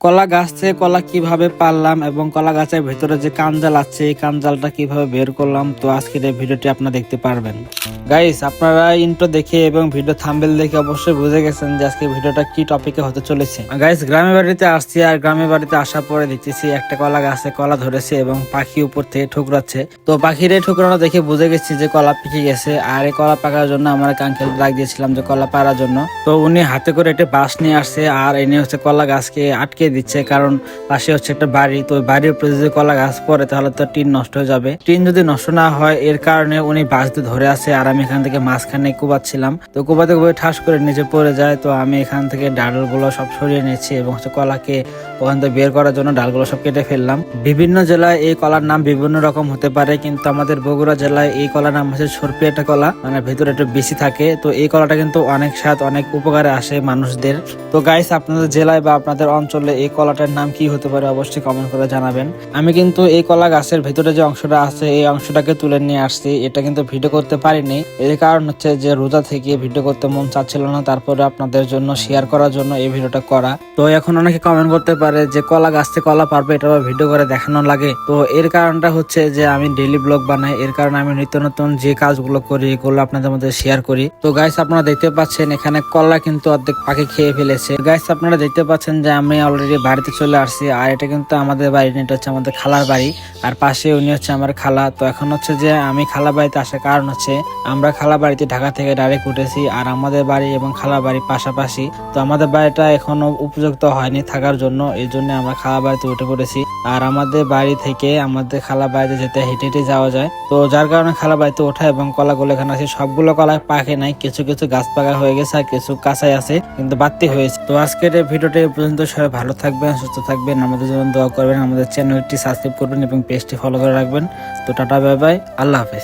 কলা গাছ থেকে কলা কিভাবে পারলাম এবং কলা গাছের ভেতরে যে কানজাল আছে এই কানজালটা কিভাবে বের করলাম, তো আজকের এই ভিডিওটি আপনারা দেখতে পারবেন। গাইস, আপনারা ইন্ট্রো দেখে এবং ভিডিও থাম্বনেল দেখে অবশ্যই বুঝে গেছেন যে আজকে ভিডিওটা কি টপিকে হতে চলেছে। গাইস, গ্রামের বাড়িতে আসছি আর গ্রামের বাড়িতে আসার পরে দেখতেছি একটা কলা গাছে কলা ধরেছে এবং পাখি উপর থেকে ঠুকরাচ্ছে। তো পাখির এই ঠুকরানো দেখে বুঝে গেছি যে কলা পেকে গেছে। আর এই কলা পাকার জন্য আমার এক আঙ্কেল ডাক দিয়েছিলাম যে কলা পাড়ার জন্য। তো উনি হাতে করে একটা বাঁশ নিয়ে আসছে আর এনে হচ্ছে কলা গাছকে আটকে দিচ্ছে, কারণ পাশে হচ্ছে একটা বাড়ি। তো বাড়ির উপরে যদি কলা গাছ পড়ে তাহলে তো টিন নষ্ট হয়ে যাবে। টিন যদি নষ্ট না হয় এর কারণে উনি বাঁশ দিয়ে ধরে আছে আর আমি এখান থেকে মাঝখানে কুবাচ্ছিলাম। তো কুবাতে কুবাতে ঠাস করে নিচে পড়ে যায়। তো আমি এখান থেকে ডালগুলো সব সরিয়ে নিয়েছি এবং হচ্ছে কলাকে ওখান থেকে বের করার জন্য ডালগুলো সব কেটে ফেললাম। বিভিন্ন জেলায় এই কলার নাম বিভিন্ন রকম হতে পারে, কিন্তু আমাদের বগুড়া জেলায় এই কলার নাম হচ্ছে সরপিয়াটা কলা, মানে ভেতরে একটু বেশি থাকে। তো এই কলাটা কিন্তু অনেক স্বাদ, অনেক উপকারে আসে মানুষদের। তো গাইস, আপনাদের জেলায় বা আপনাদের অঞ্চলে এই কলাটার নাম কি হতে পারে অবশ্যই কমেন্ট করে জানাবেন। আমি কিন্তু এই কলা গাছের ভেতরে যে অংশটা আছে এই অংশটাকে তুলে নিয়ে আসছি। এটা কিন্তু ভিডিও করতে পারিনি, এর কারণ হচ্ছে যে রোজা থেকে ভিডিও করতে মন চাচ্ছিল না, তারপরে আপনাদের জন্য শেয়ার করার জন্য এই ভিডিওটা করা। তো এখন অনেকে কমেন্ট করতে পারে যে কলা গাছ থেকে কলা পারবে, এটা ভিডিও করে দেখানো লাগে। তো এর কারণটা হচ্ছে যে আমি ডেইলি ব্লগ বানাই, এর কারণে আমি নিত্য নতুন যে কাজগুলো করি এগুলো আপনাদের মধ্যে শেয়ার করি। তো গাইস, আপনারা দেখতে পাচ্ছেন এখানে কলা কিন্তু অর্ধেক পাখি খেয়ে ফেলেছে। গাইস, আপনারা দেখতে পাচ্ছেন যে আমি অলরেডি বাড়িতে চলে আসছি আর এটা কিন্তু আমাদের বাড়ি, এটা হচ্ছে আমাদের খালার বাড়ি আর পাশে উনি হচ্ছে আমার খালা। তো এখন হচ্ছে যে আমি খালা বাড়িতে আসার কারণ হচ্ছে আমরা খালা বাড়িতে ঢাকা থেকে ডাইরেক্ট উঠেছি আর আমাদের বাড়ি এবং খালা বাড়ি পাশাপাশি। তো আমাদের বাড়িটা এখনো উপযুক্ত হয়নি থাকার জন্য, এই জন্য আমরা খালা বাড়িতে উঠে পড়েছি। আর আমাদের বাড়ি থেকে আমাদের খালা বাড়িতে যেতে হেঁটে হেঁটে যাওয়া যায়। তো যার কারণে খালা বাড়িতে ওঠা এবং কলাগুলো এখানে আছে। সবগুলো কলা পাকে নাই, কিছু কিছু গাছ পাকা হয়ে গেছে আর কিছু কাঁচাই আছে, কিন্তু বাড়তি হয়েছে। তো আজকের এই ভিডিওটা এই পর্যন্ত। সবাই ভালো থাকবেন, সুস্থ থাকবেন, আমাদের জন্য দোয়া করবেন, আমাদের চ্যানেলটি সাবস্ক্রাইব করবেন এবং পেজটি ফলো করে রাখবেন। তো টাটা, বাই বাই, আল্লাহ হাফেজ।